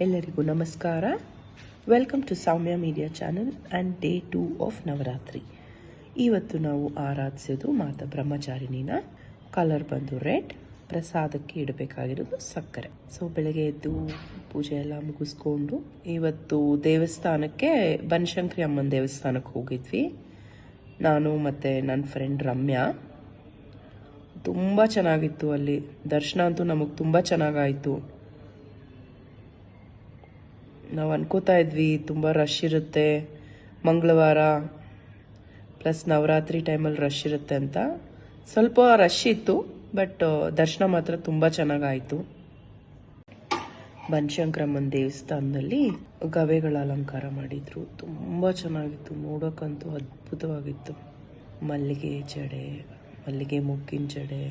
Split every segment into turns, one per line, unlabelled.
ಎಲ್ಲರಿಗೂ ನಮಸ್ಕಾರ. Welcome to Soumya media channel and day 2 of Navratri. ಇವತ್ತು ನಾವು ಆರಾಧಿಸೋದು ಮಾತಾ ಬ್ರಹ್ಮಚಾರಿಣಿನ. ಕಲರ್ ಬಂದು ರೆಡ್. ಪ್ರಸಾದಕ್ಕೆ ಇಡಬೇಕಾಗಿರೋದು ಸಕ್ಕರೆ. ಸೊ ಬೆಳಗ್ಗೆ ಎದ್ದು ಪೂಜೆ ಎಲ್ಲ ಮುಗಿಸ್ಕೊಂಡು ಇವತ್ತು ದೇವಸ್ಥಾನಕ್ಕೆ ಬನಶಂಕರಿ ಅಮ್ಮನ ದೇವಸ್ಥಾನಕ್ಕೆ ಹೋಗಿದ್ವಿ. ನಾನು ಮತ್ತು ನನ್ನ ಫ್ರೆಂಡ್ ರಮ್ಯಾ. ತುಂಬ ಚೆನ್ನಾಗಿತ್ತು. ಅಲ್ಲಿ ದರ್ಶನ ಅಂತೂ ನಮಗೆ ತುಂಬ ಚೆನ್ನಾಗಾಯಿತು. ನಾವು ಅನ್ಕೋತಾ ಇದ್ವಿ ತುಂಬ ರಶ್ ಇರುತ್ತೆ, ಮಂಗಳವಾರ ಪ್ಲಸ್ ನವರಾತ್ರಿ ಟೈಮಲ್ಲಿ ರಶ್ ಇರುತ್ತೆ ಅಂತ. ಸ್ವಲ್ಪ ರಶ್ ಇತ್ತು, ಬಟ್ ದರ್ಶನ ಮಾತ್ರ ತುಂಬ ಚೆನ್ನಾಗಾಯಿತು. ಬನಶಂಕರಮ್ಮನ ದೇವಸ್ಥಾನದಲ್ಲಿ ಗವೆಗಳ ಅಲಂಕಾರ ಮಾಡಿದ್ರು. ತುಂಬ ಚೆನ್ನಾಗಿತ್ತು, ನೋಡೋಕ್ಕಂತೂ ಅದ್ಭುತವಾಗಿತ್ತು. ಮಲ್ಲಿಗೆ ಜಡೆ, ಮಲ್ಲಿಗೆ ಮುಗ್ಗಿನ ಜಡೆ.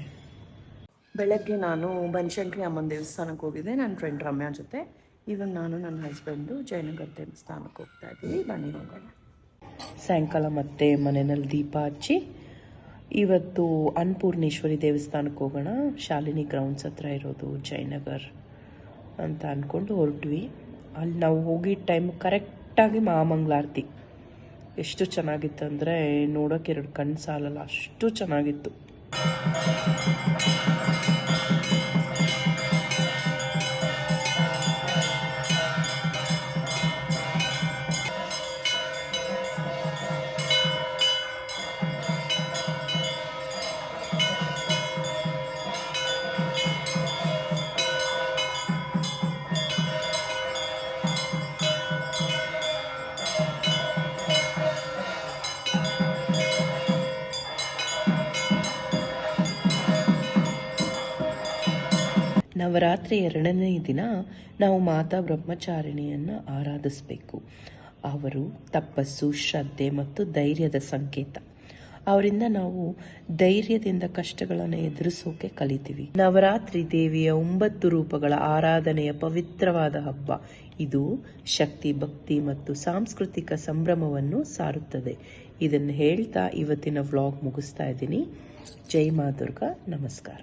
ಬೆಳಗ್ಗೆ ನಾನು ಬನಶಂಕರಿ ಅಮ್ಮನ ದೇವಸ್ಥಾನಕ್ಕೆ ಹೋಗಿದ್ದೆ ನನ್ನ ಫ್ರೆಂಡ್ ರಮ್ಯಾ ಜೊತೆ. ಇವಾಗ ನಾನು ನನ್ನ ಹಸ್ಬೆಂಡು ಜಯನಗರ ದೇವಸ್ಥಾನಕ್ಕೆ ಹೋಗ್ತಾ ಇದ್ದೀವಿ. ಬನ್ನಿ ಹೋಗೋಣ. ಸಾಯಂಕಾಲ ಮತ್ತೆ ಮನೆಯಲ್ಲಿ ದೀಪ ಹಚ್ಚಿ ಇವತ್ತು ಅನ್ನಪೂರ್ಣೇಶ್ವರಿ ದೇವಸ್ಥಾನಕ್ಕೆ ಹೋಗೋಣ. ಶಾಲಿನಿ ಗ್ರೌಂಡ್ಸ್ ಹತ್ರ ಇರೋದು ಜಯನಗರ್ ಅಂತ ಅಂದ್ಕೊಂಡು ಹೊರಟ್ವಿ. ಅಲ್ಲಿ ನಾವು ಹೋಗಿದ್ದ ಟೈಮ್ ಕರೆಕ್ಟಾಗಿ ಮಹಾಮಂಗಳಾರತಿ. ಎಷ್ಟು ಚೆನ್ನಾಗಿತ್ತು ಅಂದರೆ ನೋಡೋಕೆ ಎರಡು ಕಣ್ಣು ಸಾಲಲ್ಲ, ಅಷ್ಟು ಚೆನ್ನಾಗಿತ್ತು. ನವರಾತ್ರಿ 2ನೇ ದಿನ ನಾವು ಮಾತಾ ಬ್ರಹ್ಮಚಾರಿಣಿಯನ್ನು ಆರಾಧಿಸಬೇಕು. ಅವರು ತಪಸ್ಸು, ಶ್ರದ್ಧೆ ಮತ್ತು ಧೈರ್ಯದ ಸಂಕೇತ. ಅವರಿಂದ ನಾವು ಧೈರ್ಯದಿಂದ ಕಷ್ಟಗಳನ್ನು ಎದುರಿಸೋಕೆ ಕಲಿತೀವಿ. ನವರಾತ್ರಿ ದೇವಿಯ 9 ರೂಪಗಳ ಆರಾಧನೆಯ ಪವಿತ್ರವಾದ ಹಬ್ಬ. ಇದು ಶಕ್ತಿ, ಭಕ್ತಿ ಮತ್ತು ಸಾಂಸ್ಕೃತಿಕ ಸಂಭ್ರಮವನ್ನು ಸಾರುತ್ತದೆ. ಇದನ್ನು ಹೇಳ್ತಾ ಇವತ್ತಿನ ವ್ಲಾಗ್ ಮುಗಿಸ್ತಾ ಇದ್ದೀನಿ. ಜೈ ಮಾ ದುರ್ಗಾ. ನಮಸ್ಕಾರ.